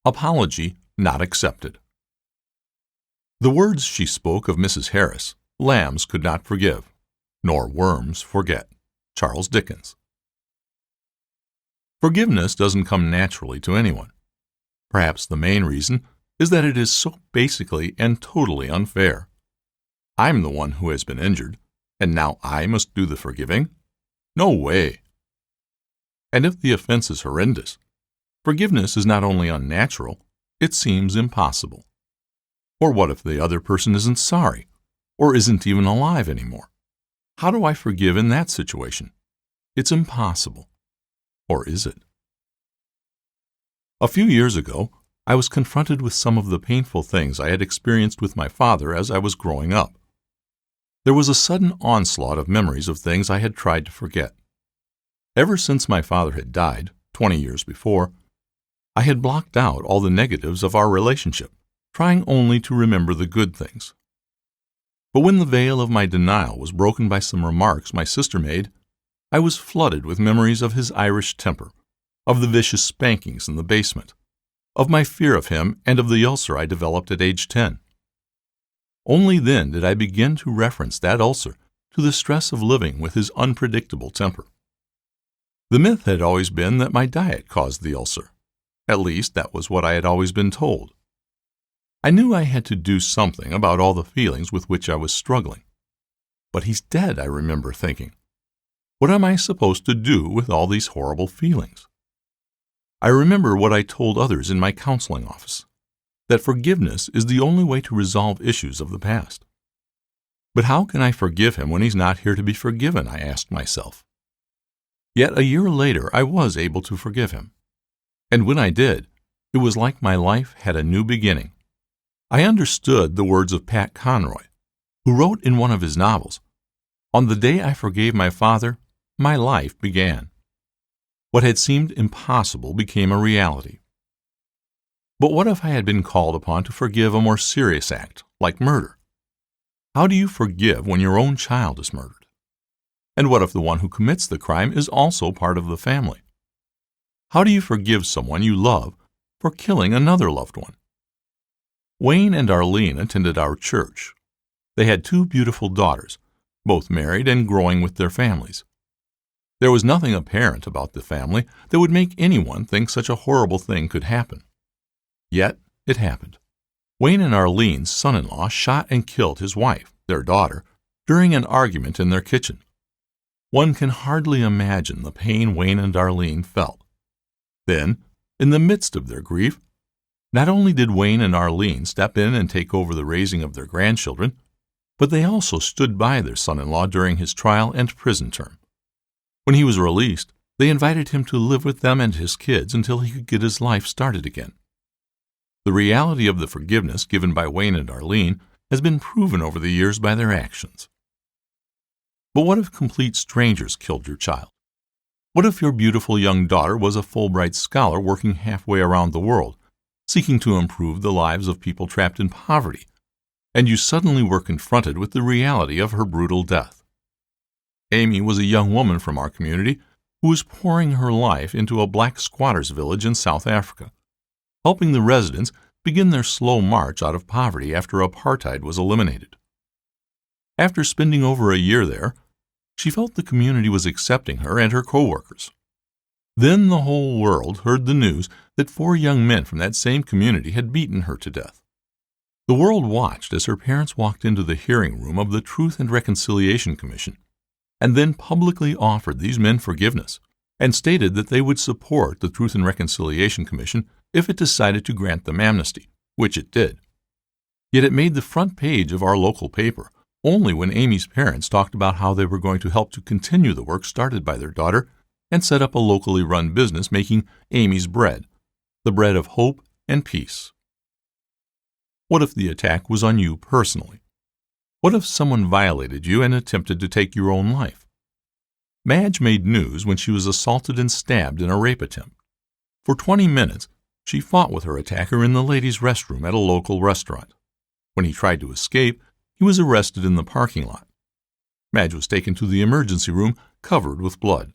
Apology not accepted. The words she spoke of Mrs. Harris, lambs could not forgive, nor worms forget. Charles Dickens. Forgiveness doesn't come naturally to anyone. Perhaps the main reason is that it is so basically and totally unfair. I'm the one who has been injured, and now I must do the forgiving? No way. And if the offense is horrendous, forgiveness is not only unnatural, it seems impossible. Or what if the other person isn't sorry, or isn't even alive anymore? How do I forgive in that situation? It's impossible. Or is it? A few years ago, I was confronted with some of the painful things I had experienced with my father as I was growing up. There was a sudden onslaught of memories of things I had tried to forget. Ever since my father had died, 20 years before, I had blocked out all the negatives of our relationship, trying only to remember the good things. But when the veil of my denial was broken by some remarks my sister made, I was flooded with memories of his Irish temper, of the vicious spankings in the basement, of my fear of him and of the ulcer I developed at age 10. Only then did I begin to reference that ulcer to the stress of living with his unpredictable temper. The myth had always been that my diet caused the ulcer. At least, that was what I had always been told. I knew I had to do something about all the feelings with which I was struggling. But he's dead, I remember thinking. What am I supposed to do with all these horrible feelings? I remember what I told others in my counseling office, that forgiveness is the only way to resolve issues of the past. But how can I forgive him when he's not here to be forgiven, I asked myself. Yet a year later I was able to forgive him. And when I did, it was like my life had a new beginning. I understood the words of Pat Conroy, who wrote in one of his novels, "On the day I forgave my father, my life began." What had seemed impossible became a reality. But what if I had been called upon to forgive a more serious act, like murder? How do you forgive when your own child is murdered? And what if the one who commits the crime is also part of the family? How do you forgive someone you love for killing another loved one? Wayne and Arlene attended our church. They had 2 beautiful daughters, both married and growing with their families. There was nothing apparent about the family that would make anyone think such a horrible thing could happen. Yet it happened. Wayne and Arlene's son-in-law shot and killed his wife, their daughter, during an argument in their kitchen. One can hardly imagine the pain Wayne and Arlene felt. Then, in the midst of their grief, not only did Wayne and Arlene step in and take over the raising of their grandchildren, but they also stood by their son-in-law during his trial and prison term. When he was released, they invited him to live with them and his kids until he could get his life started again. The reality of the forgiveness given by Wayne and Arlene has been proven over the years by their actions. But what if complete strangers killed your child? What if your beautiful young daughter was a Fulbright scholar working halfway around the world, seeking to improve the lives of people trapped in poverty, and you suddenly were confronted with the reality of her brutal death? Amy was a young woman from our community who was pouring her life into a black squatters' village in South Africa, helping the residents begin their slow march out of poverty after apartheid was eliminated. After spending over a year there, she felt the community was accepting her and her co-workers. Then the whole world heard the news that 4 young men from that same community had beaten her to death. The world watched as her parents walked into the hearing room of the Truth and Reconciliation Commission, and then publicly offered these men forgiveness, and stated that they would support the Truth and Reconciliation Commission if it decided to grant them amnesty, which it did. Yet it made the front page of our local paper only when Amy's parents talked about how they were going to help to continue the work started by their daughter and set up a locally run business making Amy's bread, the bread of hope and peace. What if the attack was on you personally? What if someone violated you and attempted to take your own life? Madge made news when she was assaulted and stabbed in a rape attempt. For 20 minutes, she fought with her attacker in the ladies' restroom at a local restaurant. When he tried to escape, he was arrested in the parking lot. Madge was taken to the emergency room covered with blood.